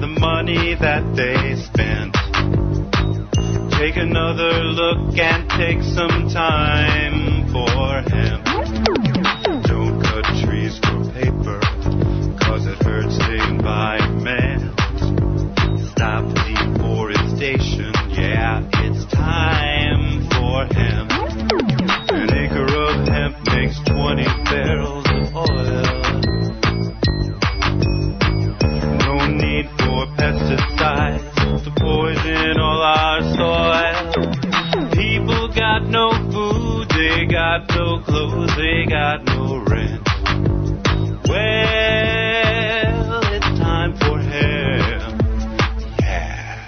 the money that they spent. Take another look and take some time for hemp. Don't cut trees for paper, 'cause it hurts the environment. Stop deforestation, yeah, it's time for hemp. An acre of hemp makes 20 barrels of oil. No need for pesticides to poison all our soil. People got no food, they got no clothes, they got no rent. Well, it's time for hemp. Yeah.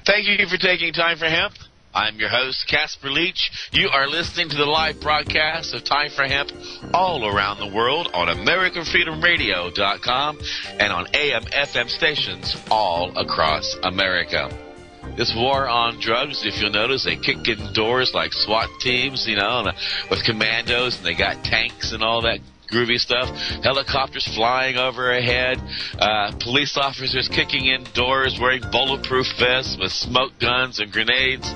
Thank you for taking time for hemp. I'm your host, Casper Leitch. You are listening to the live broadcast of Time for Hemp all around the world on AmericanFreedomRadio.com and on AM/FM stations all across America. This war on drugs, if you'll notice, they kick in doors like SWAT teams, with commandos, and they got tanks and all that groovy stuff. Helicopters flying overhead. Police officers kicking in doors wearing bulletproof vests with smoke guns and grenades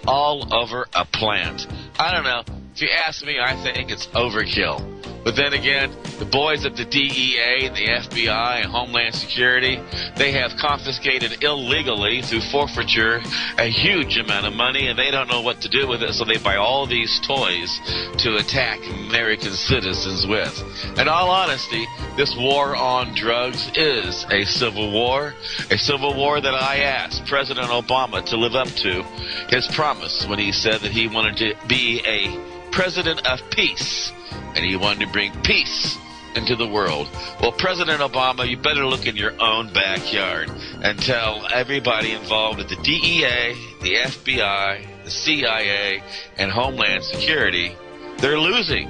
all over a plant. I don't know. If you ask me, I think it's overkill. But then again, the boys at the DEA and the FBI and Homeland Security, they have confiscated illegally through forfeiture a huge amount of money, and they don't know what to do with it, so they buy all these toys to attack American citizens with. In all honesty, this war on drugs is a civil war that I asked President Obama to live up to his promise when he said that he wanted to be a president of peace, and he wanted to bring peace into the world. Well, President Obama, you better look in your own backyard and tell everybody involved at the DEA, the FBI, the CIA, and Homeland Security, they're losing.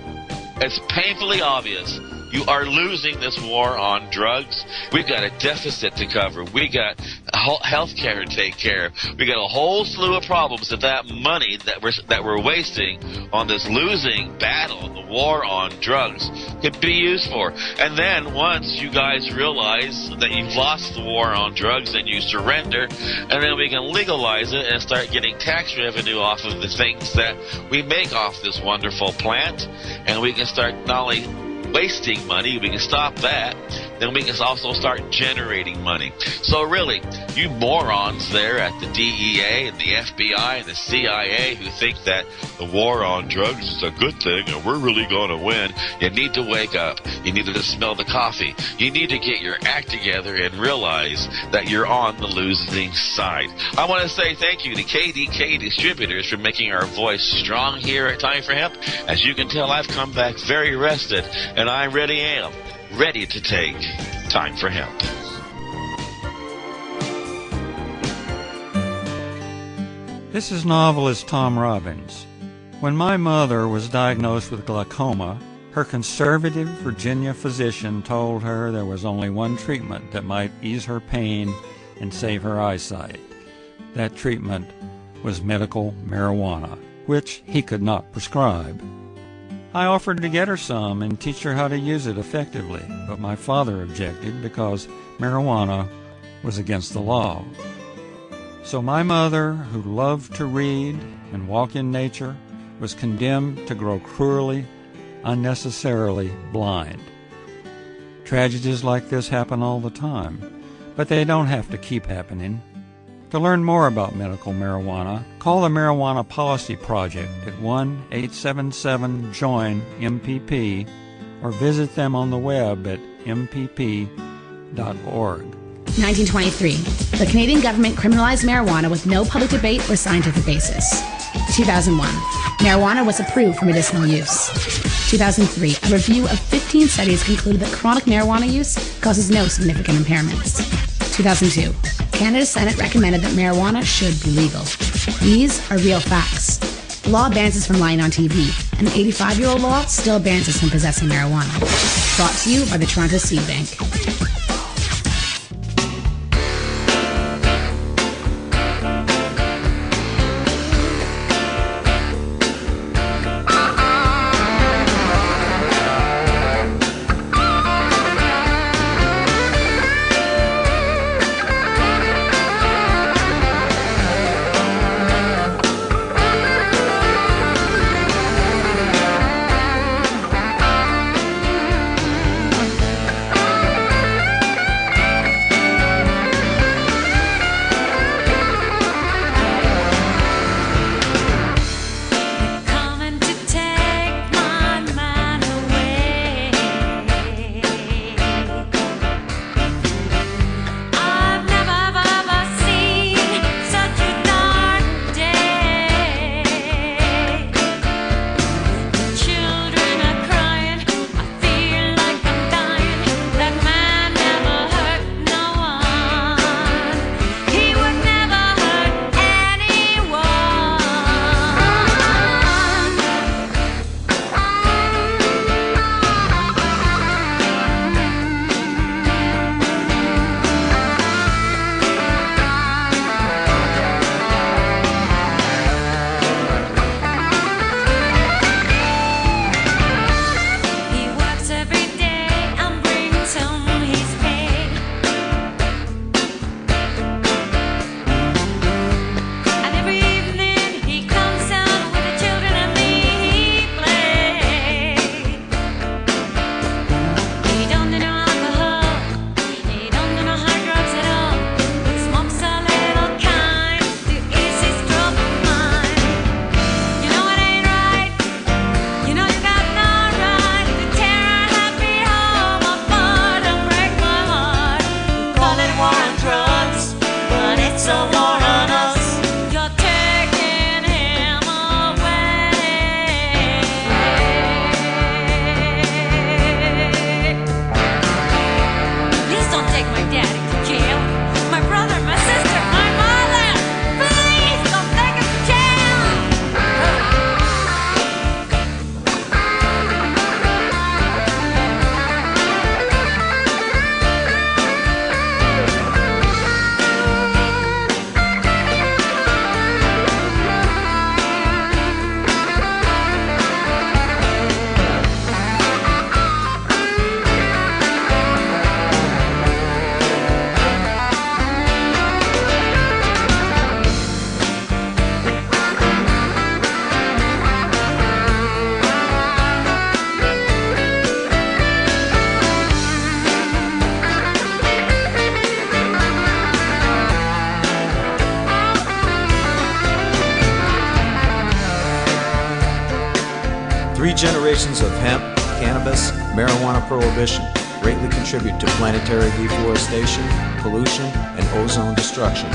It's painfully obvious. You are losing this war on drugs. We've got a deficit to cover. We got health care to take care of. We got a whole slew of problems that money that we're wasting on this losing battle, the war on drugs, could be used for. And then once you guys realize that you've lost the war on drugs and you surrender, and then we can legalize it and start getting tax revenue off of the things that we make off this wonderful plant, and we can start not only wasting money, we can stop that, then we can also start generating money. So really, you morons there at the DEA and the FBI and the CIA who think that the war on drugs is a good thing and we're really going to win, you need to wake up. You need to smell the coffee. You need to get your act together and realize that you're on the losing side. I want to say thank you to KDK Distributors for making our voice strong here at Time for Hemp. As you can tell, I've come back very rested, and I really am ready to take Time for Hemp. This is novelist Tom Robbins. When my mother was diagnosed with glaucoma, her conservative Virginia physician told her there was only one treatment that might ease her pain and save her eyesight. That treatment was medical marijuana, which he could not prescribe. I offered to get her some and teach her how to use it effectively, but my father objected because marijuana was against the law. So my mother, who loved to read and walk in nature, was condemned to grow cruelly, unnecessarily blind. Tragedies like this happen all the time, but they don't have to keep happening. To learn more about medical marijuana, call the Marijuana Policy Project at 1-877-JOIN-MPP or visit them on the web at mpp.org. 1923. The Canadian government criminalized marijuana with no public debate or scientific basis. 2001. Marijuana was approved for medicinal use. 2003. A review of 15 studies concluded that chronic marijuana use causes no significant impairments. 2002. Canada's Senate recommended that marijuana should be legal. These are real facts. The law bans us from lying on TV, and the 85-year-old law still bans us from possessing marijuana. Brought to you by the Toronto Seed Bank. 3 generations of hemp, cannabis, marijuana prohibition greatly contribute to planetary deforestation, pollution, and ozone destruction.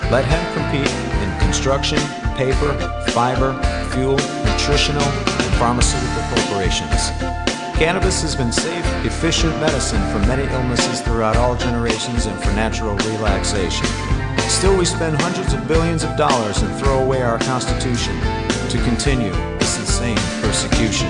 Let hemp compete in construction, paper, fiber, fuel, nutritional, and pharmaceutical corporations. Cannabis has been safe, efficient medicine for many illnesses throughout all generations and for natural relaxation. Still, we spend hundreds of billions of dollars and throw away our Constitution to continue this insane persecution.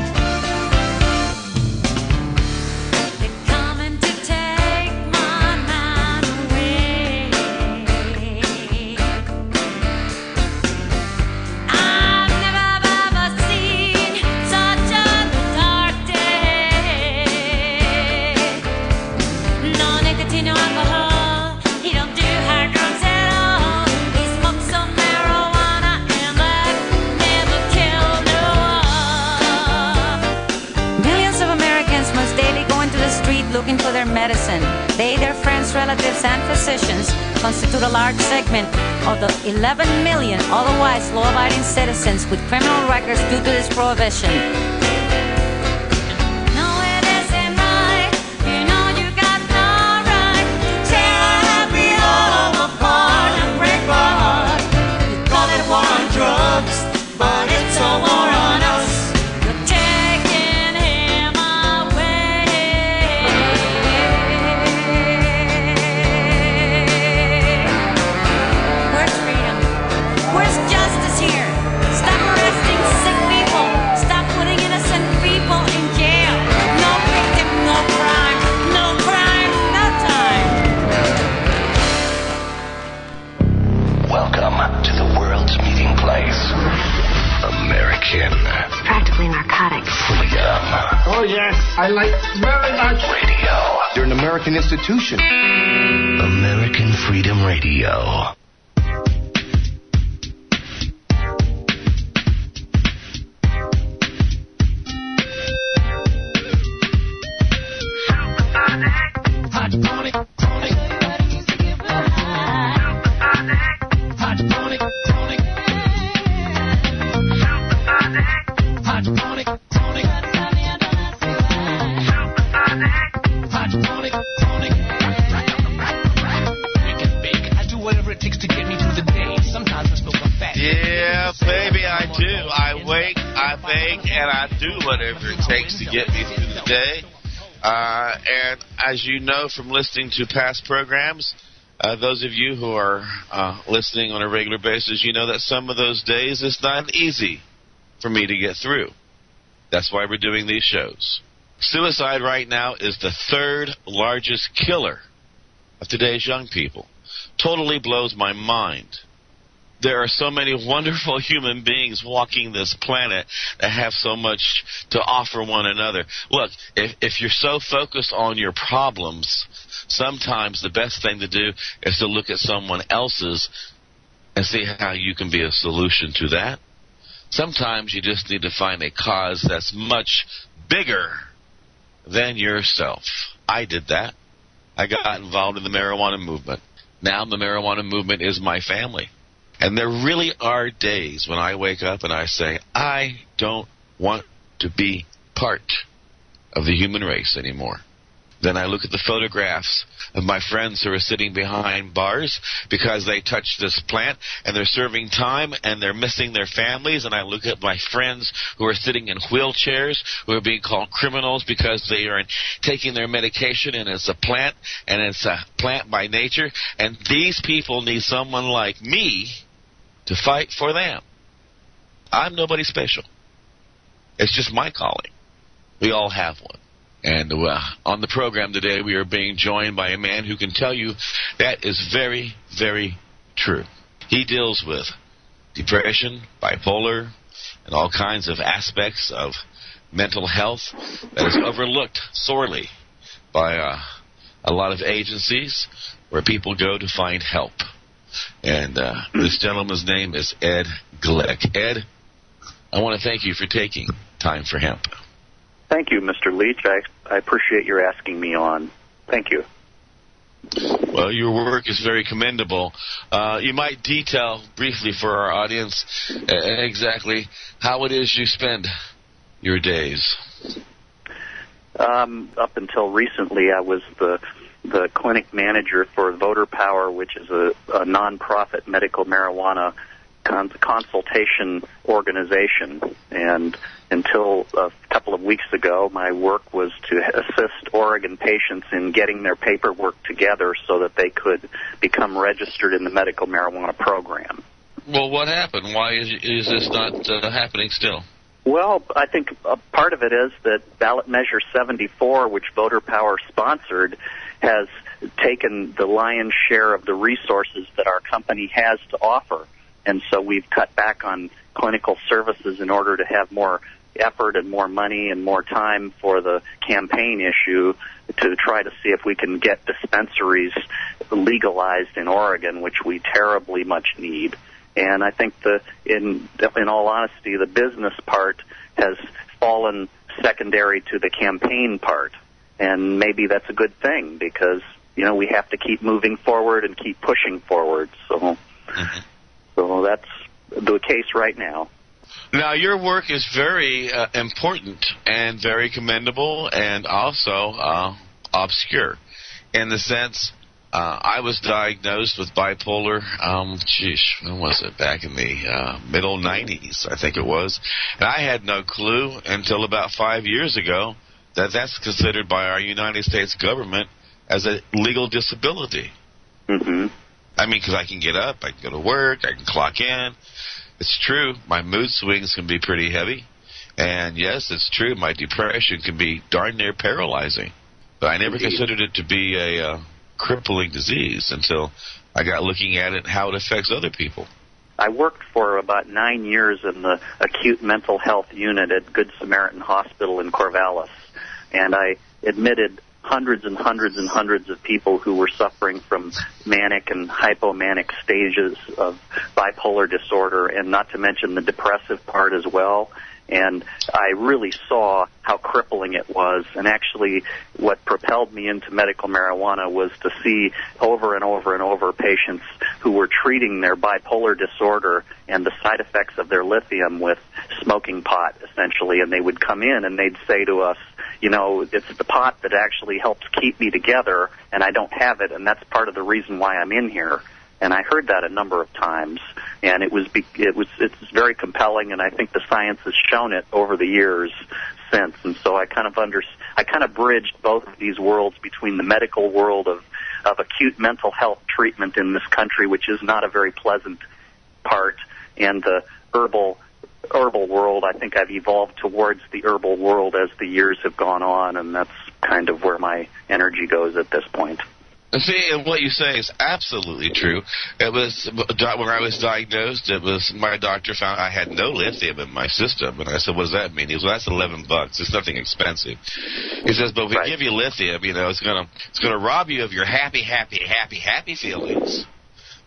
looking for their medicine. They, their friends, relatives, and physicians constitute a large segment of the 11 million otherwise law-abiding citizens with criminal records due to this prohibition. But it's a war on us. You're taking him away. Where's freedom? Where's justice here? Stop arresting sick people. Stop putting innocent people in jail. No victim, no crime. No crime, no time. Welcome to the world's meeting place. American. It's practically narcotic. Freedom. Oh, yes. I like very much. Radio. You're an American institution. American Freedom Radio. Hot tonic, tonic. Hot tonic, tonic. Hot tonic, tonic. Hot tonic, tonic. We can bake. I do whatever it takes to get me through the day. Sometimes I smoke a fat. Yeah, baby, I do. I wake, I bake, and I do whatever it takes to get me through the day. And as you know from listening to past programs, those of you who are listening on a regular basis, you know that some of those days it's not easy for me to get through. That's why we're doing these shows. Suicide right now is the third largest killer of today's young people. Totally blows my mind. There are so many wonderful human beings walking this planet that have so much to offer one another. Look, if you're so focused on your problems, sometimes the best thing to do is to look at someone else's and see how you can be a solution to that. Sometimes you just need to find a cause that's much bigger than yourself. I did that. I got involved in the marijuana movement. Now the marijuana movement is my family. And there really are days when I wake up and I say, I don't want to be part of the human race anymore. Then I look at the photographs of my friends who are sitting behind bars because they touched this plant and they're serving time and they're missing their families. And I look at my friends who are sitting in wheelchairs who are being called criminals because they are taking their medication and it's a plant and it's a plant by nature. And these people need someone like me to fight for them. I'm nobody special. It's just my calling. We all have one. And on the program today, we are being joined by a man who can tell you that is very, very true. He deals with depression, bipolar, and all kinds of aspects of mental health that is overlooked sorely by a lot of agencies where people go to find help. And this gentleman's name is Ed Glick. Ed, I want to thank you for taking time for hemp. Thank you, Mr. Leitch. I appreciate your asking me on. Thank you. Well, your work is very commendable. You might detail briefly for our audience exactly how it is you spend your days? Up until recently, I was the clinic manager for Voter Power, which is a nonprofit medical marijuana consultation organization. And until a couple of weeks ago, my work was to assist Oregon patients in getting their paperwork together so that they could become registered in the medical marijuana program. Well, what happened? Why is this not happening still? Well, I think a part of it is that ballot measure 74, which Voter Power sponsored, has taken the lion's share of the resources that our company has to offer. And so we've cut back on clinical services in order to have more effort and more money and more time for the campaign issue to try to see if we can get dispensaries legalized in Oregon, which we terribly much need. And I think in all honesty, the business part has fallen secondary to the campaign part. And maybe that's a good thing because, we have to keep moving forward and keep pushing forward. So that's the case right now. Now, your work is very important and very commendable and also obscure in the sense I was diagnosed with bipolar, when was it? Back in the middle 90s, I think it was. And I had no clue until about 5 years ago that that's considered by our United States government as a legal disability. Mm-hmm. I mean, because I can get up, I can go to work, I can clock in. It's true, my mood swings can be pretty heavy. And yes, it's true, my depression can be darn near paralyzing. But I never considered it to be a crippling disease until I got looking at it and how it affects other people. I worked for about 9 years in the acute mental health unit at Good Samaritan Hospital in Corvallis, and I admitted hundreds and hundreds and hundreds of people who were suffering from manic and hypomanic stages of bipolar disorder, and not to mention the depressive part as well. And I really saw how crippling it was. And actually what propelled me into medical marijuana was to see over and over and over patients who were treating their bipolar disorder and the side effects of their lithium with smoking pot, essentially. And they would come in and they'd say to us, it's the pot that actually helps keep me together, and I don't have it, and that's part of the reason why I'm in here. And I heard that a number of times, and it's very compelling, and I think the science has shown it over the years since. And so I kind of bridged both of these worlds between the medical world of acute mental health treatment in this country, which is not a very pleasant part, and the herbal world. I think I've evolved towards the herbal world as the years have gone on, and that's kind of where my energy goes at this point. See, and what you say is absolutely true. It was when I was diagnosed. It was my doctor found I had no lithium in my system, and I said, "What does that mean?" He said, "Well, that's $11. It's nothing expensive." He says, "But if we give you lithium, it's gonna rob you of your happy feelings,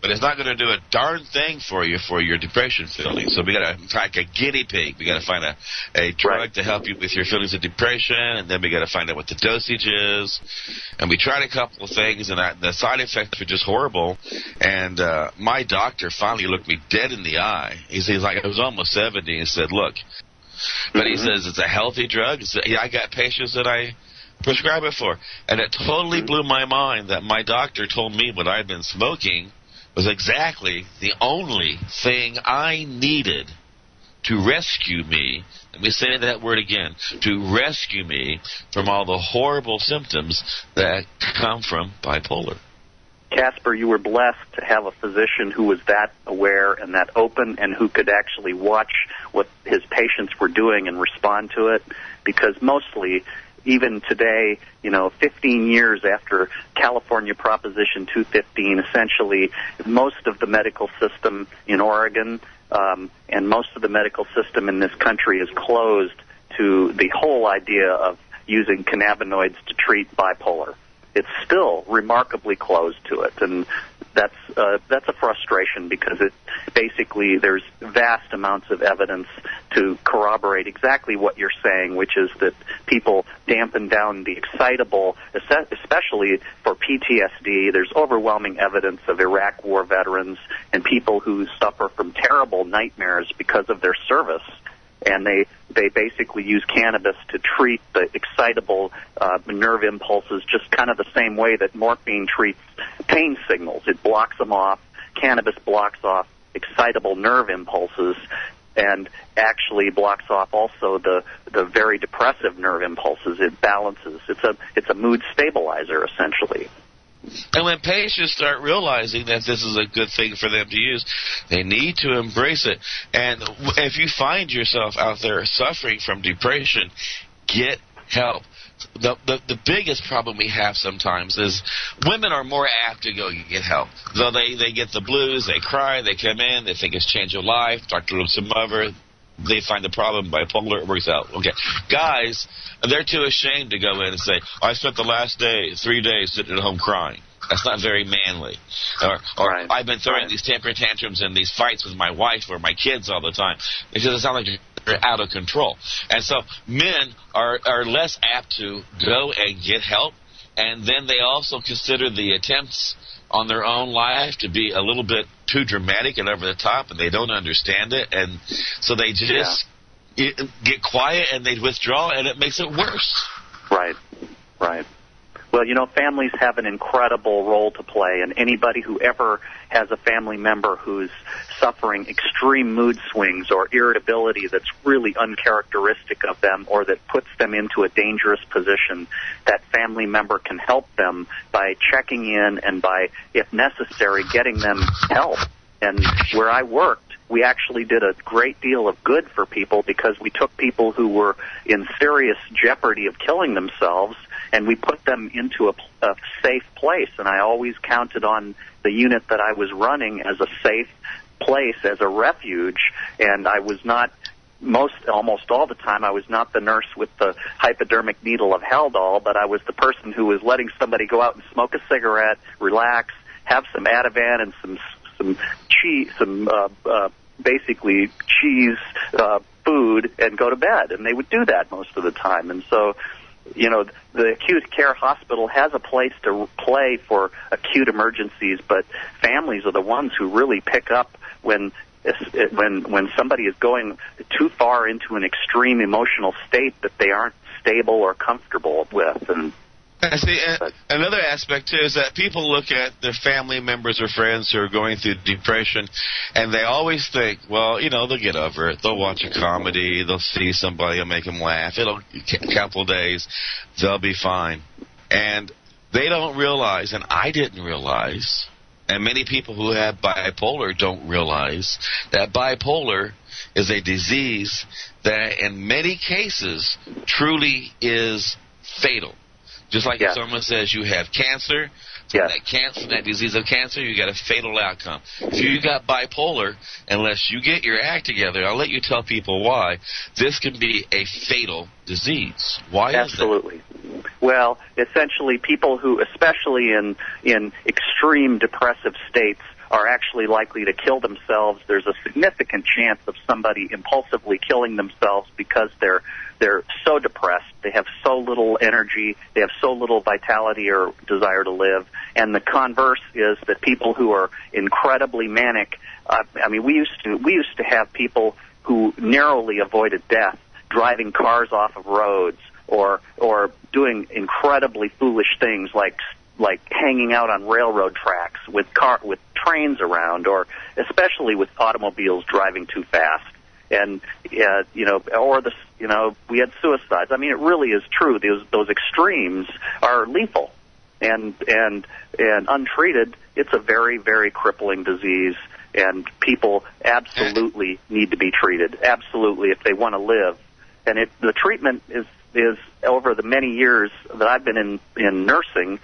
but it's not going to do a darn thing for your depression feelings. So we got to like a guinea pig. We got to find a drug to help you with your feelings of depression, and then we got to find out what the dosage is. And we tried a couple of things, and the side effects were just horrible. And my doctor finally looked me dead in the eye. He's like, I was almost 70, and said, "Look," but he says it's a healthy drug. I got patients that I prescribe it for, and it totally blew my mind that my doctor told me what I'd been smoking was exactly the only thing I needed to rescue me. Let me say that word again, to rescue me from all the horrible symptoms that come from bipolar. Casper, you were blessed to have a physician who was that aware and that open and who could actually watch what his patients were doing and respond to it, because mostly, even today, 15 years after California Proposition 215, essentially most of the medical system in Oregon and most of the medical system in this country is closed to the whole idea of using cannabinoids to treat bipolar. It's still remarkably closed to it, and that's a frustration because basically there's vast amounts of evidence to corroborate exactly what you're saying, which is that people dampen down the excitable, especially for PTSD. There's overwhelming evidence of Iraq war veterans and people who suffer from terrible nightmares because of their service. and they basically use cannabis to treat the excitable nerve impulses, just kind of the same way that morphine treats pain signals. It blocks them off. Cannabis blocks off excitable nerve impulses and actually blocks off also the very depressive nerve impulses. It balances. It's a mood stabilizer, essentially. And when patients start realizing that this is a good thing for them to use, they need to embrace it. And if you find yourself out there suffering from depression, get help. The biggest problem we have sometimes is women are more apt to go get help. Though they get the blues, they cry, they come in, they think it's changed their life, talk to some mother, they find the problem, bipolar, it works out. Okay. Guys, they're too ashamed to go in and say, I spent the last 3 days sitting at home crying. That's not very manly. Or right. I've been throwing these temper tantrums and these fights with my wife or my kids all the time. Because it sounds like you're out of control. And so men are less apt to go and get help. And then they also consider the attempts on their own life to be a little bit too dramatic and over the top, and they don't understand it. And so they just get quiet and they withdraw, and it makes it worse. Right, right. Well, families have an incredible role to play, and anybody who ever has a family member who's suffering extreme mood swings or irritability that's really uncharacteristic of them or that puts them into a dangerous position, that family member can help them by checking in and by, if necessary, getting them help. And where I worked, we actually did a great deal of good for people because we took people who were in serious jeopardy of killing themselves and we put them into a safe place. And I always counted on the unit that I was running as a safe place, as a refuge. And I was not, almost all the time, I was not the nurse with the hypodermic needle of Haldol, but I was the person who was letting somebody go out and smoke a cigarette, relax, have some Ativan and some cheese, basically cheese food, and go to bed. And they would do that most of the time. And so, the acute care hospital has a place to play for acute emergencies, but families are the ones who really pick up when somebody is going too far into an extreme emotional state that they aren't stable or comfortable with. And see, another aspect, too, is that people look at their family members or friends who are going through depression, and they always think, well, they'll get over it. They'll watch a comedy. They'll see somebody will make them laugh. It'll a couple of days. They'll be fine. And they don't realize, and I didn't realize, and many people who have bipolar don't realize, that bipolar is a disease that in many cases truly is fatal. Just like if someone says you have cancer, from that disease of cancer, you got a fatal outcome. If you got bipolar, unless you get your act together, I'll let you tell people why, this can be a fatal disease. Why Absolutely. Is that? Well, essentially people who, especially in extreme depressive states, are actually likely to kill themselves. There's a significant chance of somebody impulsively killing themselves because they're so depressed, they have so little energy, they have so little vitality or desire to live. And the converse is that people who are incredibly manic, we used to have people who narrowly avoided death, driving cars off of roads or doing incredibly foolish things like hanging out on railroad tracks with trains around, or especially with automobiles driving too fast. And we had suicides. It really is true. Those extremes are lethal, and untreated, it's a very, very crippling disease. And people absolutely need to be treated. Absolutely, if they want to live. And the treatment is over the many years that I've been in nursing.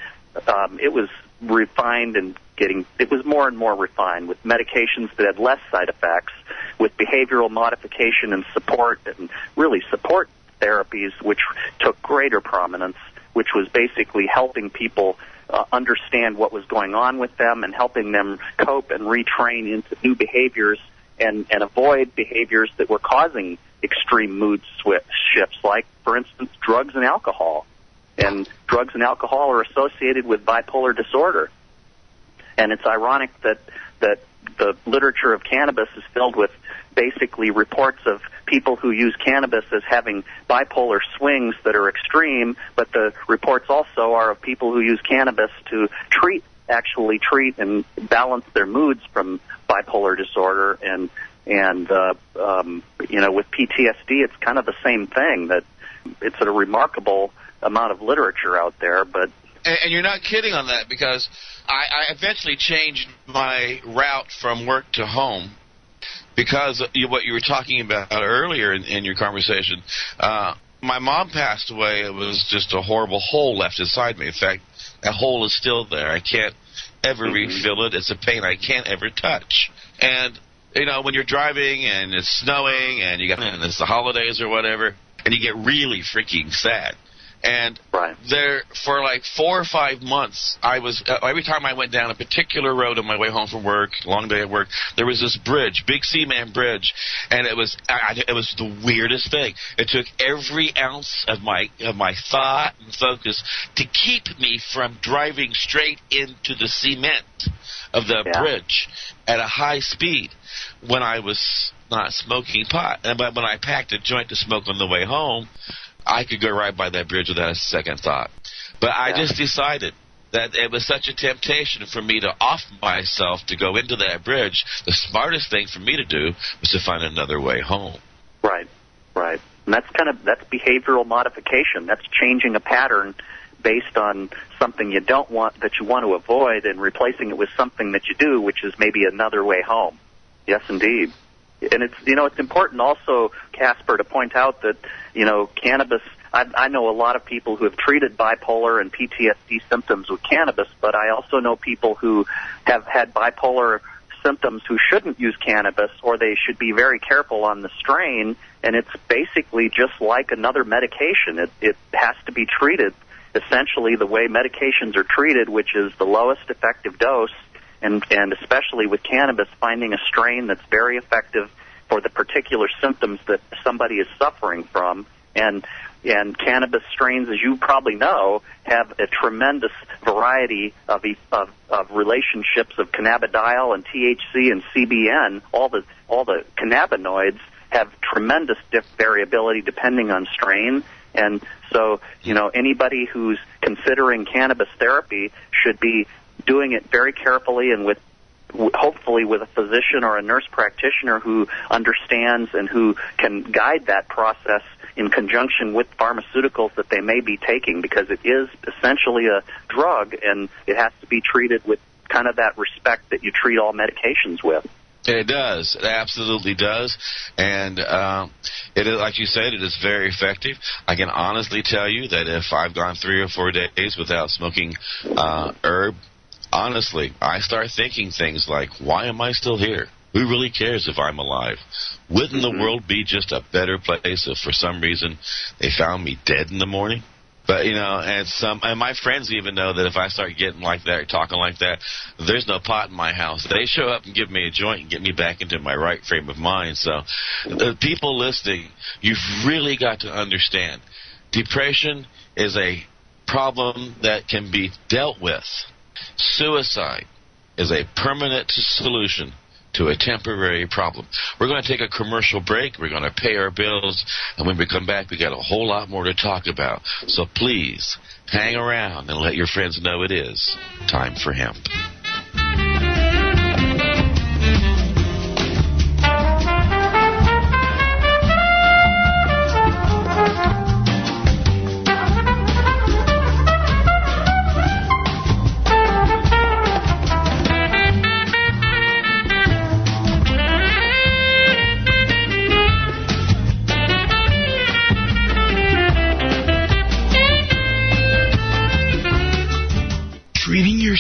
It was refined and it was more and more refined with medications that had less side effects, with behavioral modification and support, and really support therapies, which took greater prominence, which was basically helping people understand what was going on with them and helping them cope and retrain into new behaviors and avoid behaviors that were causing extreme mood shifts, like, for instance, drugs and alcohol. And drugs and alcohol are associated with bipolar disorder. And it's ironic that the literature of cannabis is filled with basically reports of people who use cannabis as having bipolar swings that are extreme, but the reports also are of people who use cannabis to actually treat and balance their moods from bipolar disorder. And with PTSD, it's kind of the same thing, that it's a remarkable amount of literature out there. But And you're not kidding on that, because I eventually changed my route from work to home because of what you were talking about earlier in your conversation. My mom passed away. It was just a horrible hole left inside me. In fact, that hole is still there. I can't ever refill it. It's a pain I can't ever touch. And, when you're driving and it's snowing and and it's the holidays or whatever, and you get really freaking sad. And there, for like 4 or 5 months, I was every time I went down a particular road on my way home from work, long day at work, there was this bridge, big Seaman bridge, and it was the weirdest thing. It took every ounce of my thought and focus to keep me from driving straight into the cement of the bridge at a high speed when I was not smoking pot. And when I packed a joint to smoke on the way home, I could go right by that bridge without a second thought. But I just decided that it was such a temptation for me to off myself to go into that bridge. The smartest thing for me to do was to find another way home. Right. And that's behavioral modification. That's changing a pattern based on something you don't want, that you want to avoid, and replacing it with something that you do, which is maybe another way home. Yes, indeed. And it's important also, Casper, to point out that, cannabis, I know a lot of people who have treated bipolar and PTSD symptoms with cannabis, but I also know people who have had bipolar symptoms who shouldn't use cannabis, or they should be very careful on the strain, and it's basically just like another medication. It has to be treated essentially the way medications are treated, which is the lowest effective dose. And especially with cannabis, finding a strain that's very effective for the particular symptoms that somebody is suffering from. And cannabis strains, as you probably know, have a tremendous variety of relationships of cannabidiol and THC and CBN. All the cannabinoids have tremendous variability depending on strain. And so, anybody who's considering cannabis therapy should be doing it very carefully, and hopefully with a physician or a nurse practitioner who understands and who can guide that process in conjunction with pharmaceuticals that they may be taking, because it is essentially a drug, and it has to be treated with kind of that respect that you treat all medications with. It does. It absolutely does. And it is, like you said, it is very effective. I can honestly tell you that if I've gone 3 or 4 days without smoking herb, honestly, I start thinking things like, why am I still here? Who really cares if I'm alive? Wouldn't the world be just a better place if for some reason they found me dead in the morning? But, and my friends even know that if I start getting like that or talking like that, there's no pot in my house. They show up and give me a joint and get me back into my right frame of mind. So the people listening, you've really got to understand, depression is a problem that can be dealt with. Suicide is a permanent solution to a temporary problem. We're going to take a commercial break. We're going to pay our bills. And when we come back, we got a whole lot more to talk about. So please hang around and let your friends know it is time for hemp.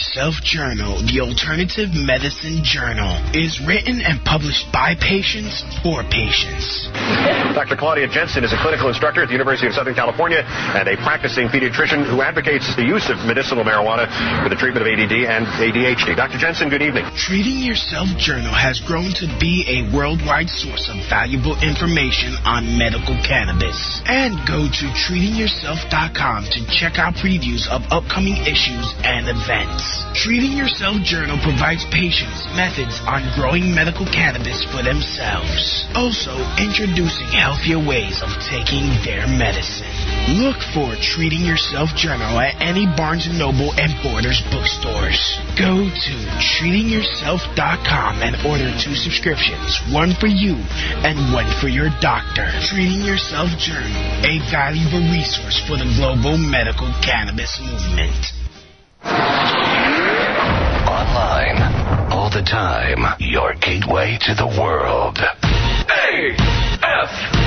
Self-Journal, the Alternative Medicine Journal, is written and published by patients for patients. Dr. Claudia Jensen is a clinical instructor at the University of Southern California and a practicing pediatrician who advocates the use of medicinal marijuana for the treatment of ADD and ADHD. Dr. Jensen, good evening. Treating Yourself Journal has grown to be a worldwide source of valuable information on medical cannabis. And go to treatingyourself.com to check out previews of upcoming issues and events. Treating Yourself Journal provides patients methods on growing medical cannabis for themselves. Also, introducing healthier ways of taking their medicine. Look for Treating Yourself Journal at any Barnes & Noble and Borders bookstores. Go to treatingyourself.com and order 2 subscriptions, one for you and one for your doctor. Treating Yourself Journal, a valuable resource for the global medical cannabis movement. Online, all the time, your gateway to the world. AFR!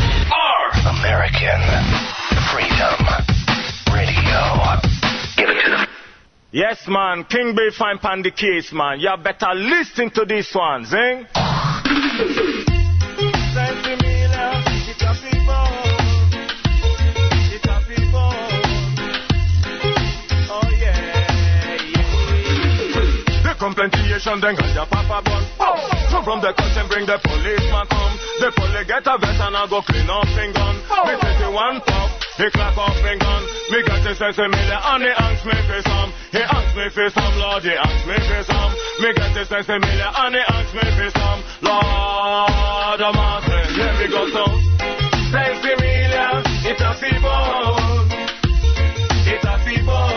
American Freedom Radio. Give it to them. Yes, man. King B fine pan the case, man. You better listen to these ones, eh? Plantation, then got your papa bun. So from the custom bring the policeman come. The police get a vest and I go clean up and gun. Me 21 puff, he clap off and gun. Me got a sense of million and he asks me for some. He asks me for some, Lord, he asks me for some. Me got a sense of million and he asks me for some. Lord, I'm asking, let me go so. Sense of million, it's a feeble. It's a feeble.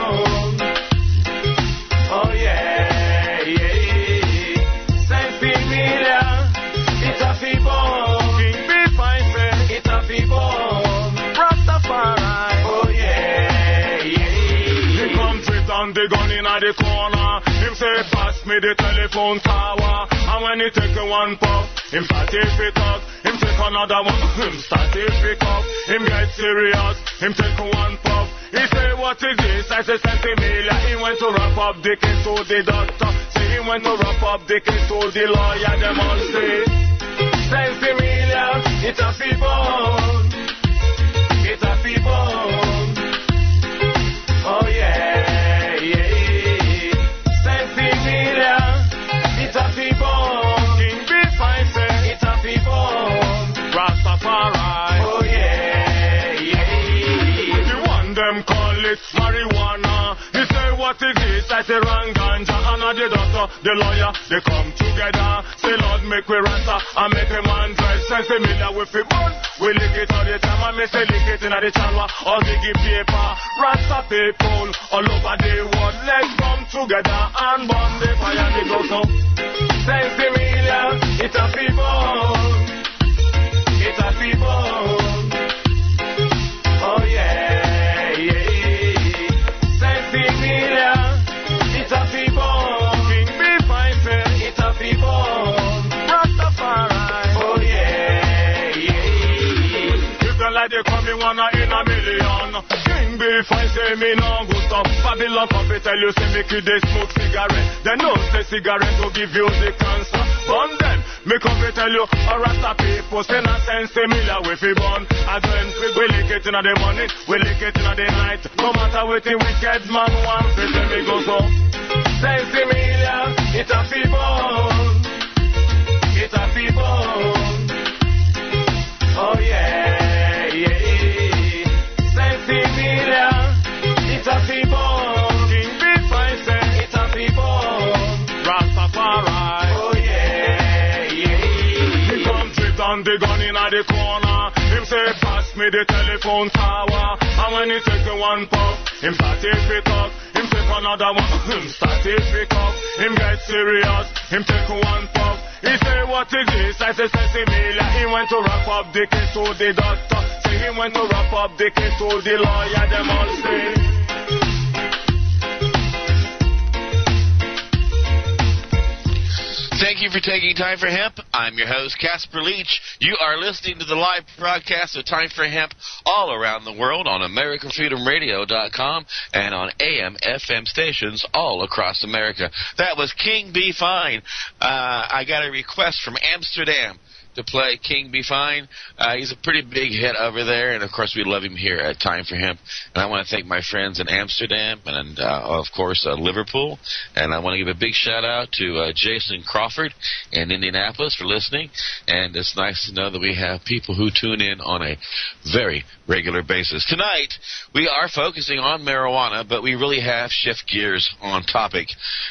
Oh yeah. The gun in the corner, him say pass me the telephone tower. And when he take one puff, him start to pick up. Him take another one, him start to pick up. Him get serious, him take one puff. He say what is this? I say Sensimilia. He went to wrap up the case to the doctor. Say he went to wrap up the case to the lawyer. Them all say Sensimilia, it's a feeble. It's a feeble. Oh yeah. Marijuana, he say what is this? I say wrong ganja, and the doctor, the lawyer, they come together. Say Lord make we rasta, and make a man dress. Say similar with it bun, we lick it all the time. And me say lick it in the channel, all the give paper. Rasta people all over the world, let's come together and burn the fire. They go so. Say similar, it's a people, it's a people. Oh yeah. They come in one in a million. King B fine say me no go stop. Babylon puppet tell you say make you they smoke cigarette. They know say cigarette will give you the cancer. Burn them. Me come to tell you a rasta people say not sense similar with it burn. Again we lick it in the morning, we lick it in the night. No matter what the wicked man wants, they say me go so. Sense similar, it's a feeble. It's a feeble. Oh yeah. It's a people, King Big Fine say it's a people, Rastafari, oh yeah, yeah. He come trip on the gun in the corner, him say pass me the telephone tower, and when he take the one puff, him start to pick up, him take another one, him start to pick up, him get serious, him take one puff, he say what is this? I say Sensimilia, he went to wrap up the case to the doctor. He went to wrap up the case to the lawyer, them all say. Thank you for taking Time for Hemp. I'm your host, Casper Leitch. You are listening to the live broadcast of Time for Hemp all around the world on AmericanFreedomRadio.com and on AM, FM stations all across America. That was King B. Fine. I got a request from Amsterdam. to play King Be Fine. He's a pretty big hit over there, and, of course, we love him here at Time for Hemp. And I want to thank my friends in Amsterdam and, of course, Liverpool. And I want to give a big shout-out to Jason Crawford in Indianapolis for listening. And it's nice to know that we have people who tune in on a very regular basis. Tonight, we are focusing on marijuana, but we really have shift gears on topic.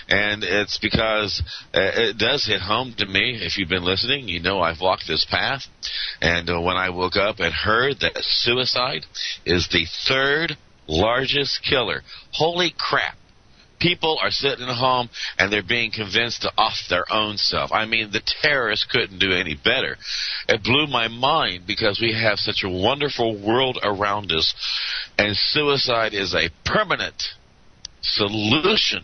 And it's because it does hit home to me. If you've been listening, you know I've walked this path. And when I woke up and heard that suicide is the third largest killer, holy crap. People are sitting at home and they're being convinced to off their own self. I mean, the terrorists couldn't do any better. It blew my mind because we have such a wonderful world around us, and suicide is a permanent solution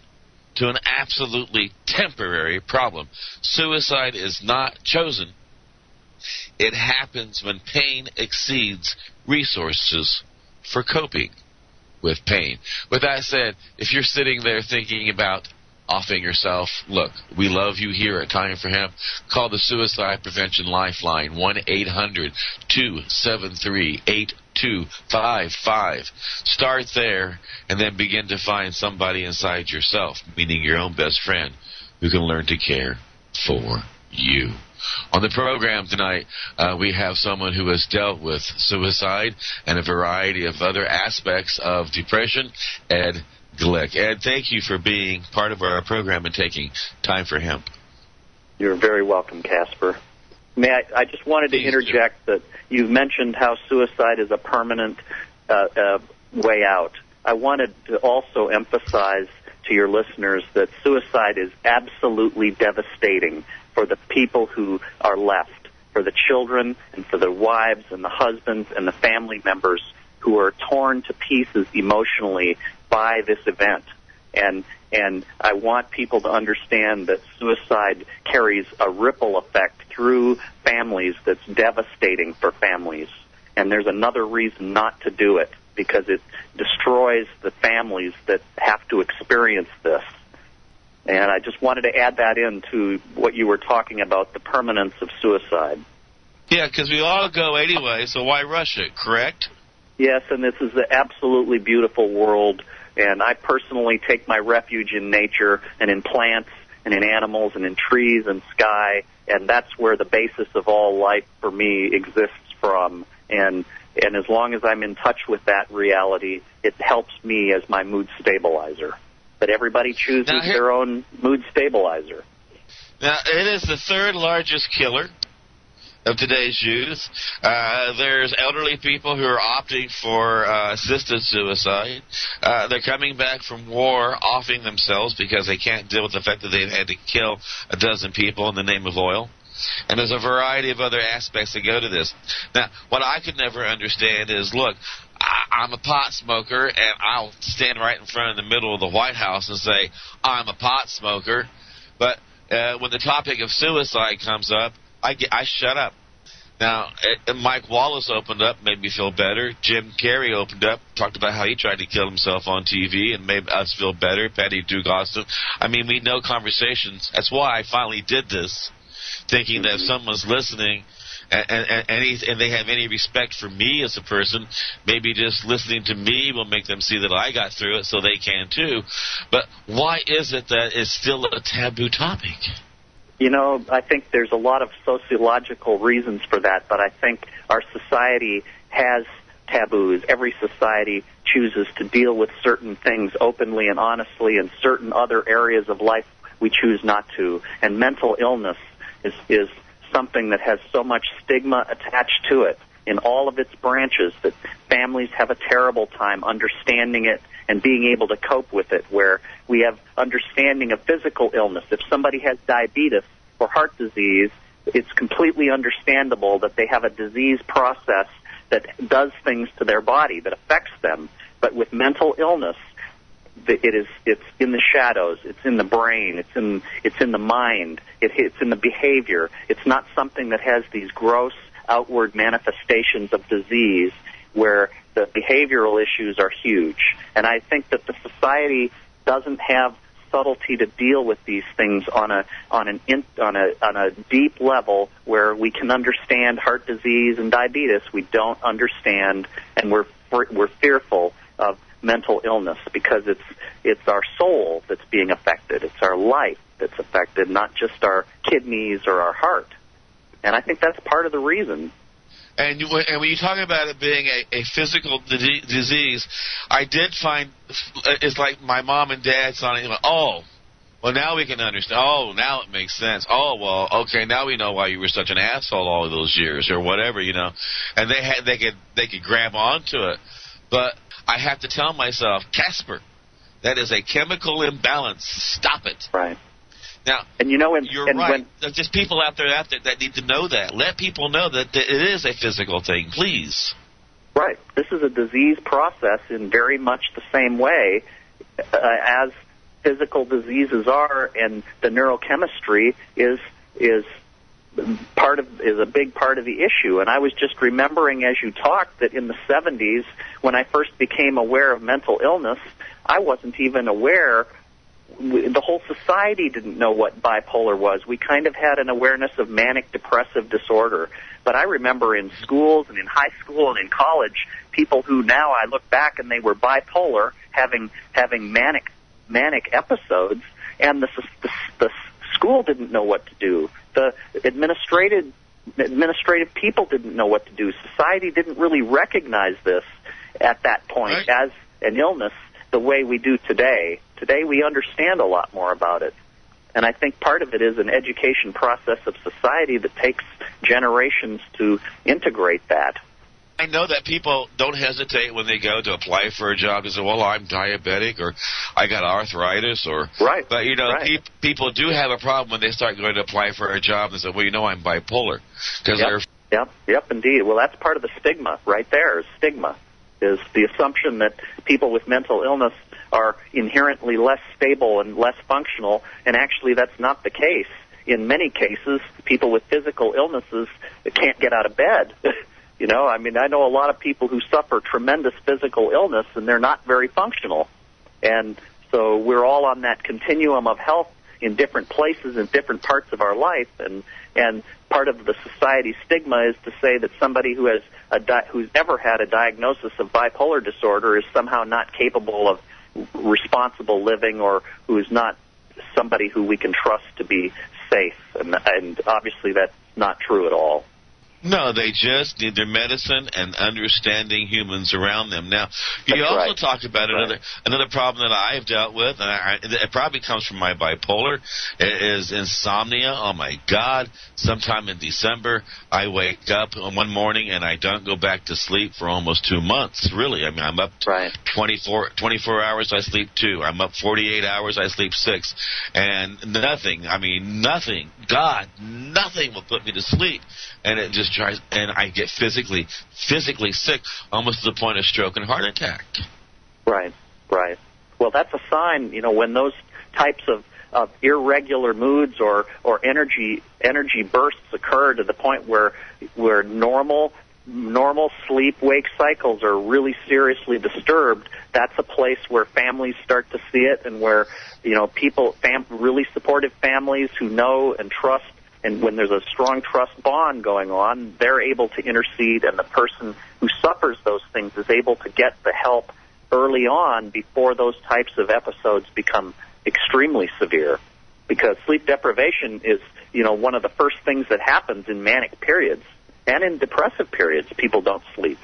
to an absolutely temporary problem. Suicide is not chosen. It happens when pain exceeds resources for coping with pain. With that said, if you're sitting there thinking about offing yourself, look, we love you here at Time for Hemp. Call the Suicide Prevention Lifeline, 1-800-273-8255. Start there and then begin to find somebody inside yourself, meaning your own best friend, who can learn to care for you. On the program tonight, we have someone who has dealt with suicide and a variety of other aspects of depression, Ed Glick. Ed, thank you for being part of our program and taking time for hemp. You're very welcome, Casper. I just wanted to interject that you mentioned how suicide is a permanent way out. I wanted to also emphasize to your listeners that suicide is absolutely devastating for the people who are left, for the children and for the wives and the husbands and the family members who are torn to pieces emotionally by this event. And I want people to understand that suicide carries a ripple effect through families that's devastating for families. And there's another reason not to do it, because it destroys the families that have to experience this. And I just wanted to add that into what you were talking about, the permanence of suicide. Yeah, because we all go anyway, so why rush it, correct? Yes, and this is an absolutely beautiful world, and I personally take my refuge in nature and in plants and in animals and in trees and sky, and that's where the basis of all life for me exists from. And as long as I'm in touch with that reality, it helps me as my mood stabilizer. But everybody chooses their own mood stabilizer. Now, it is the third largest killer of today's youth. There's elderly people who are opting for assisted suicide. They're coming back from war, offing themselves because they can't deal with the fact that they've had to kill a dozen people in the name of oil. And there's a variety of other aspects that go to this. Now, what I could never understand is, look, I'm a pot smoker, and I'll stand right in front of the middle of the White House and say, I'm a pot smoker. But when the topic of suicide comes up, I shut up. Now, Mike Wallace opened up, made me feel better. Jim Carrey opened up, talked about how he tried to kill himself on TV and made us feel better. Patty Duke Austin. I mean, we know conversations. That's why I finally did this, thinking that if someone's listening and they have any respect for me as a person, maybe just listening to me will make them see that I got through it so they can too. But why is it that it's still a taboo topic? You know, I think there's a lot of sociological reasons for that, but I think our society has taboos. Every society chooses to deal with certain things openly and honestly, and certain other areas of life we choose not to. And mental illness is something that has so much stigma attached to it in all of its branches that families have a terrible time understanding it and being able to cope with it, where we have understanding of physical illness. If somebody has diabetes or heart disease, it's completely understandable that they have a disease process that does things to their body that affects them. But with mental illness, it's in the shadows, it's in the brain, it's in the mind, it's in the behavior. It's not something that has these gross outward manifestations of disease where the behavioral issues are huge. And I think that the society doesn't have subtlety to deal with these things on a deep level where we can understand heart disease and diabetes. We don't understand, and we're fearful of mental illness because it's our soul that's being affected. It's our life that's affected, not just our kidneys or our heart. And I think that's part of the reason. And when you talk about it being a physical disease, I did find it's like my mom and dad saying, "Oh, well, now we can understand. Oh, now it makes sense. Oh, well, okay, now we know why you were such an asshole all of those years," or whatever, And they could grab onto it, but I have to tell myself, Casper, that is a chemical imbalance. Stop it. Right. Now, you're right. There's just people out there that need to know that. Let people know that it is a physical thing, please. Right. This is a disease process in very much the same way as physical diseases are, and the neurochemistry is a big part of the issue. And I was just remembering as you talked that in the 70s, when I first became aware of mental illness, I wasn't even aware. The whole society didn't know what bipolar was. We kind of had an awareness of manic depressive disorder. But I remember in schools and in high school and in college, people who now I look back and they were bipolar, having manic episodes, and the school didn't know what to do. The administrative people didn't know what to do. Society didn't really recognize this at that point as an illness the way we do today. Today we understand a lot more about it. And I think part of it is an education process of society that takes generations to integrate that. I know that people don't hesitate when they go to apply for a job and say, well, I'm diabetic or I got arthritis or... Right. But, people do have a problem when they start going to apply for a job and say, well, I'm bipolar. Yep, indeed. Well, that's part of the stigma right there. Stigma is the assumption that people with mental illness are inherently less stable and less functional, and actually that's not the case. In many cases, people with physical illnesses can't get out of bed. I know a lot of people who suffer tremendous physical illness, and they're not very functional. And so we're all on that continuum of health in different places in different parts of our life, and part of the society stigma is to say that somebody who has who's ever had a diagnosis of bipolar disorder is somehow not capable of responsible living, or who is not somebody who we can trust to be safe. And obviously that's not true at all. No, they just need their medicine and understanding humans around them. Now, you also talk about another problem that I've dealt with, and it probably comes from my bipolar, is insomnia. Oh, my God. Sometime in December, I wake up one morning and I don't go back to sleep for almost 2 months, really. I'm up 24 hours, I sleep 2. I'm up 48 hours, I sleep 6. And nothing will put me to sleep. And it just tries, and I get physically sick, almost to the point of stroke and heart attack. Right. Well, that's a sign, when those types of irregular moods or energy bursts occur to the point where normal sleep-wake cycles are really seriously disturbed. That's a place where families start to see it, and where really supportive families who know and trust. And when there's a strong trust bond going on, they're able to intercede, and the person who suffers those things is able to get the help early on before those types of episodes become extremely severe. Because sleep deprivation is, one of the first things that happens in manic periods. And in depressive periods, people don't sleep.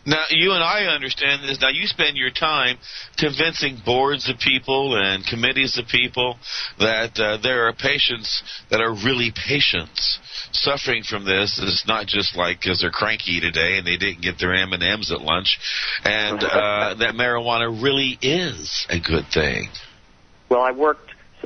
Now, you and I understand this. Now, you spend your time convincing boards of people and committees of people that there are patients that are really patients suffering from this. It's not just like because they're cranky today and they didn't get their M&Ms at lunch, and that marijuana really is a good thing. Well,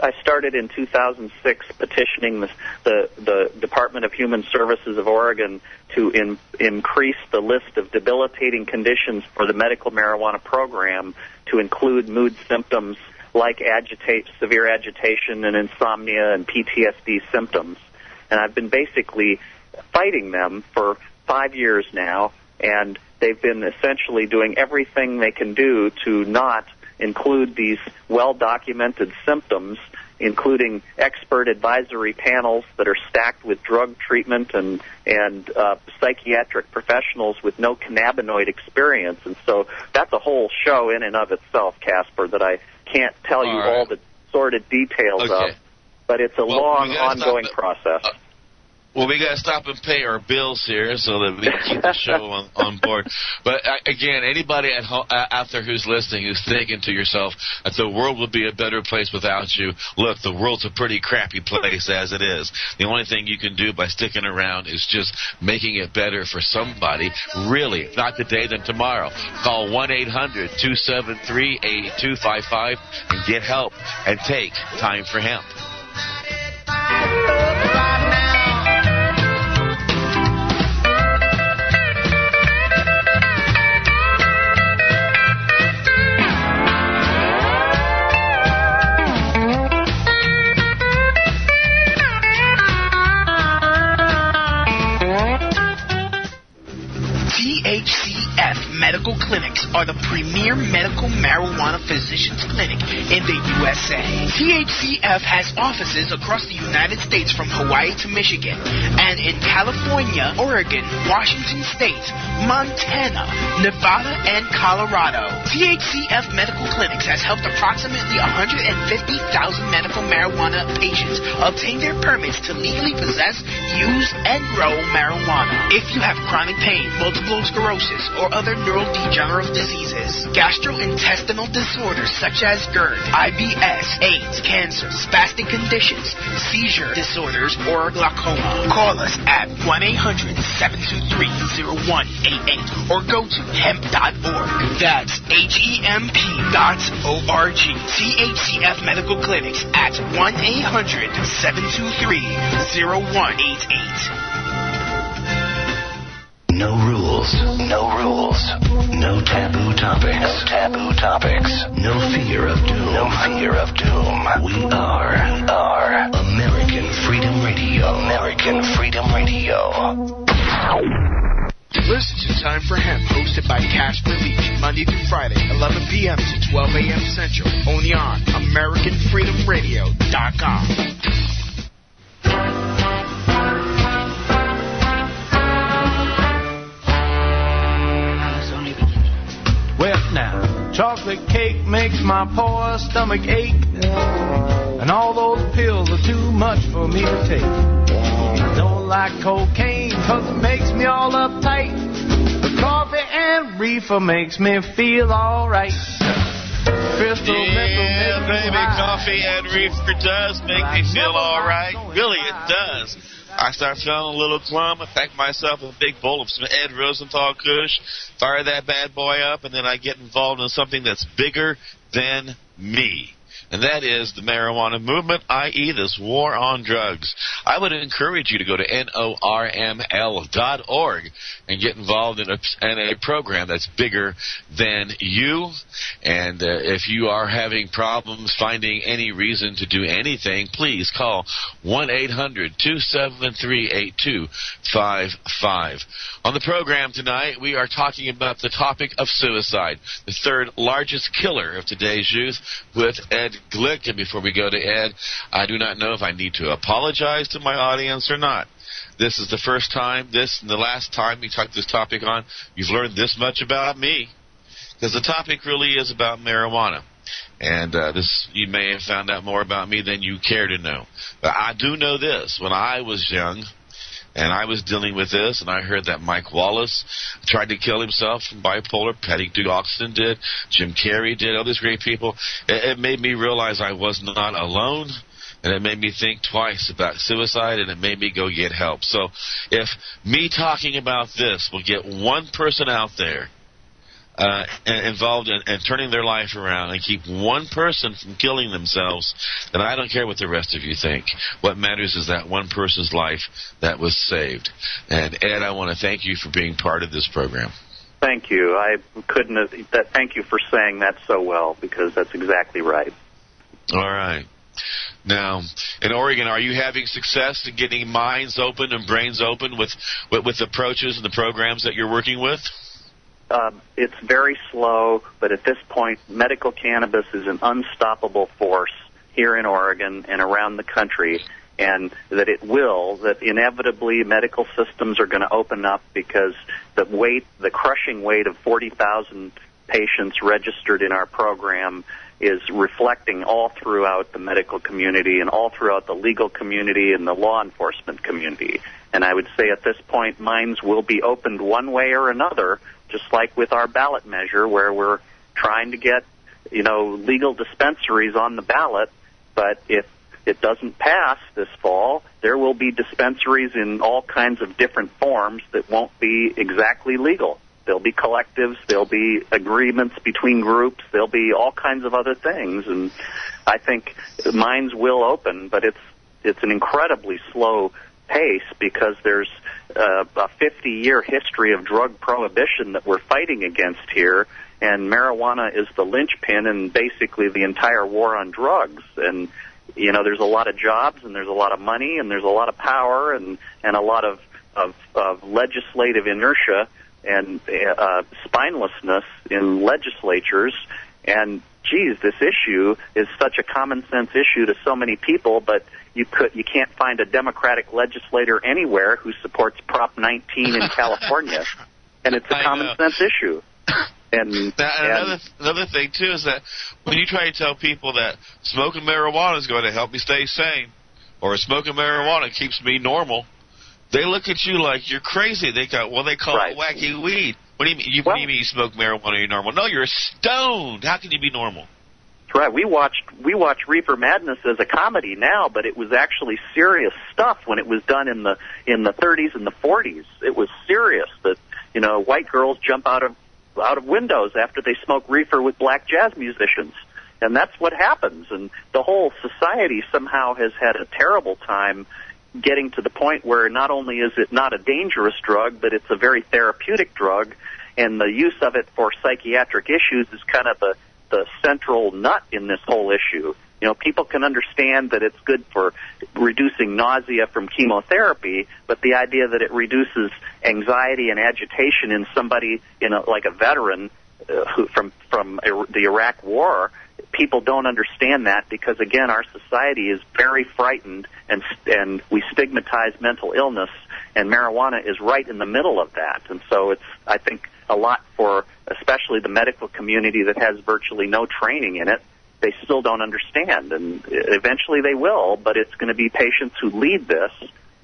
I started in 2006 petitioning the Department of Human Services of Oregon to increase the list of debilitating conditions for the medical marijuana program to include mood symptoms like severe agitation and insomnia and PTSD symptoms. And I've been basically fighting them for 5 years now, and they've been essentially doing everything they can do to not include these well-documented symptoms, including expert advisory panels that are stacked with drug treatment and psychiatric professionals with no cannabinoid experience. And so that's a whole show in and of itself, Casper, that I can't tell you all the sordid details of. But it's a long, ongoing process. Well, we got to stop and pay our bills here so that we can keep the show on board. But, again, anybody at home, out there who's listening, who's thinking to yourself that the world would be a better place without you, look, the world's a pretty crappy place as it is. The only thing you can do by sticking around is just making it better for somebody, really. If not today, then tomorrow. Call 1-800-273-8255 and get help and take time for hemp. THCF Medical Clinics are the premier medical marijuana physicians clinic in the USA. THCF has offices across the United States from Hawaii to Michigan and in California, Oregon, Washington State, Montana, Nevada, and Colorado. THCF Medical Clinics has helped approximately 150,000 medical marijuana patients obtain their permits to legally possess, use, and grow marijuana. If you have chronic pain, multiple sclerosis, or other neurodegenerative diseases, gastrointestinal disorders such as GERD, IBS, AIDS, cancer, spastic conditions, seizure disorders, or glaucoma, call us at 1-800-723-0188 or go to hemp.org. That's HEMP.org. THCF Medical Clinics at 1-800-723-0188. No rules, no rules, no taboo topics, no taboo topics, no fear of doom, no fear of doom. We are American Freedom Radio, American Freedom Radio. Listen to Time for Hemp, hosted by Casper Leitch, Monday through Friday, 11 p.m. to 12 a.m. Central, only on AmericanFreedomRadio.com. Well, now, chocolate cake makes my poor stomach ache, and all those pills are too much for me to take. I don't like cocaine 'cause it makes me all uptight, but coffee and reefer makes me feel alright. Yeah, baby, coffee and reefer does make me feel alright. Really, it does. I start feeling a little glum. I pack myself a big bowl of some Ed Rosenthal Kush, fire that bad boy up, and then I get involved in something that's bigger than me. And that is the marijuana movement, i.e. this war on drugs. I would encourage you to go to NORML.org and get involved in a program that's bigger than you. And if you are having problems finding any reason to do anything, please call 1-800-273-8255. On the program tonight, we are talking about the topic of suicide, the third largest killer of today's youth, with Ed Glick. And before we go to Ed, I do not know if I need to apologize to my audience or not. This is the first time, this and the last time we talked this topic on, you've learned this much about me, because the topic really is about marijuana. And this, you may have found out more about me than you care to know. But I do know this. When I was young, and I was dealing with this, and I heard that Mike Wallace tried to kill himself from bipolar, Patty Duke Austin did, Jim Carrey did, all these great people. It made me realize I was not alone, and it made me think twice about suicide, and it made me go get help. So if me talking about this will get one person out there involved in turning their life around and keep one person from killing themselves, then I don't care what the rest of you think. What matters is that one person's life that was saved. And Ed, I want to thank you for being part of this program. Thank you. I couldn't have, thank you for saying that so well, because that's exactly right. All right. Now, in Oregon, are you having success in getting minds open and brains open with approaches and the programs that you're working with? It's very slow, but at this point, medical cannabis is an unstoppable force here in Oregon and around the country, and that inevitably medical systems are going to open up because the crushing weight of 40,000 patients registered in our program is reflecting all throughout the medical community and all throughout the legal community and the law enforcement community. And I would say at this point, minds will be opened one way or another, just like with our ballot measure, where we're trying to get, legal dispensaries on the ballot. But if it doesn't pass this fall, there will be dispensaries in all kinds of different forms that won't be exactly legal. There'll be collectives, there'll be agreements between groups, there'll be all kinds of other things. And I think minds will open, but it's an incredibly slow pace because there's a 50-year history of drug prohibition that we're fighting against here, and marijuana is the linchpin in basically the entire war on drugs. And, there's a lot of jobs, and there's a lot of money, and there's a lot of power, and a lot of legislative inertia and spinelessness in legislatures. And geez, this issue is such a common sense issue to so many people, but you can't find a Democratic legislator anywhere who supports Prop 19 in California, and it's a common sense issue. And another thing too is that when you try to tell people that smoking marijuana is going to help me stay sane, or smoking marijuana keeps me normal, they look at you like you're crazy. They call it wacky weed. What do you mean? What do you mean you smoke marijuana? You're normal? No, you're stoned. How can you be normal? That's right. We watch Reefer Madness as a comedy now, but it was actually serious stuff when it was done in the 30s and the 40s. It was serious that white girls jump out of windows after they smoke reefer with black jazz musicians, and that's what happens. And the whole society somehow has had a terrible time getting to the point where not only is it not a dangerous drug, but it's a very therapeutic drug, and the use of it for psychiatric issues is kind of the central nut in this whole issue. People can understand that it's good for reducing nausea from chemotherapy, but the idea that it reduces anxiety and agitation in somebody, like a veteran from the Iraq War, people don't understand that because, again, our society is very frightened and we stigmatize mental illness, and marijuana is right in the middle of that. And so it's, I think, a lot for especially the medical community that has virtually no training in it. They still don't understand, and eventually they will, but it's going to be patients who lead this,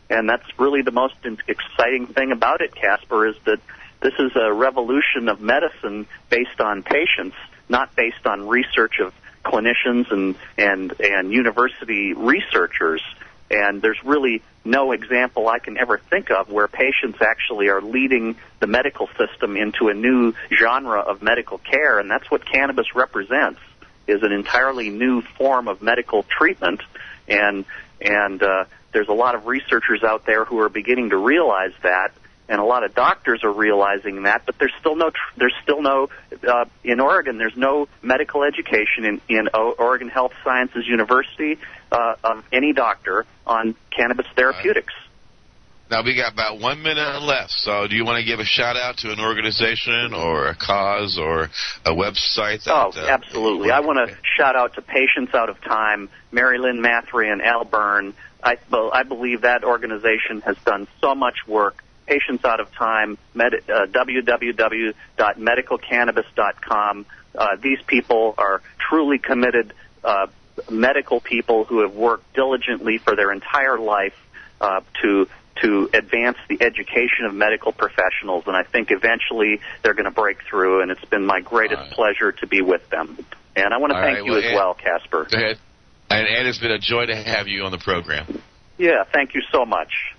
and that's really the most exciting thing about it, Casper, is that this is a revolution of medicine based on patients, not based on research of clinicians and university researchers. And there's really no example I can ever think of where patients actually are leading the medical system into a new genre of medical care, and that's what cannabis represents, is an entirely new form of medical treatment. And there's a lot of researchers out there who are beginning to realize that, and a lot of doctors are realizing that, but there's still no in Oregon, there's no medical education in Oregon Health Sciences University of any doctor on cannabis therapeutics. Now, we got about 1 minute left, so do you want to give a shout-out to an organization or a cause or a website? Absolutely. I want to shout out to Patients Out of Time, Mary Lynn Mathry and Al Byrne. I believe that organization has done so much work. Patients Out of Time, www.medicalcannabis.com. These people are truly committed medical people who have worked diligently for their entire life to advance the education of medical professionals, and I think eventually they're going to break through, and it's been my greatest pleasure to be with them. And I want to thank you as well, Casper. Go ahead. And Ed, it's been a joy to have you on the program. Yeah, thank you so much.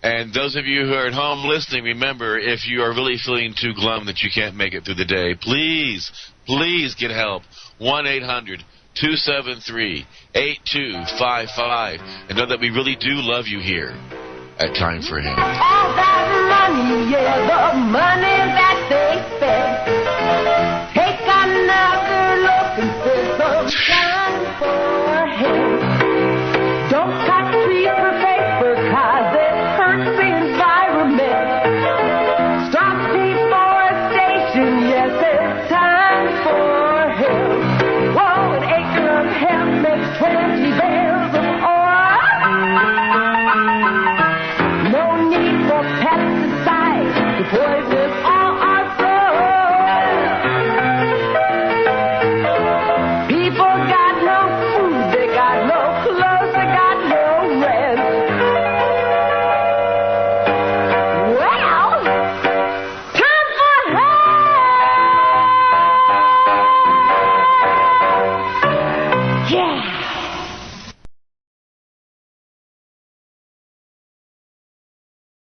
And those of you who are at home listening, remember, if you are really feeling too glum that you can't make it through the day, please get help. 1-800-273-8255. And know that we really do love you here at Time for Him. All that money, yeah, the money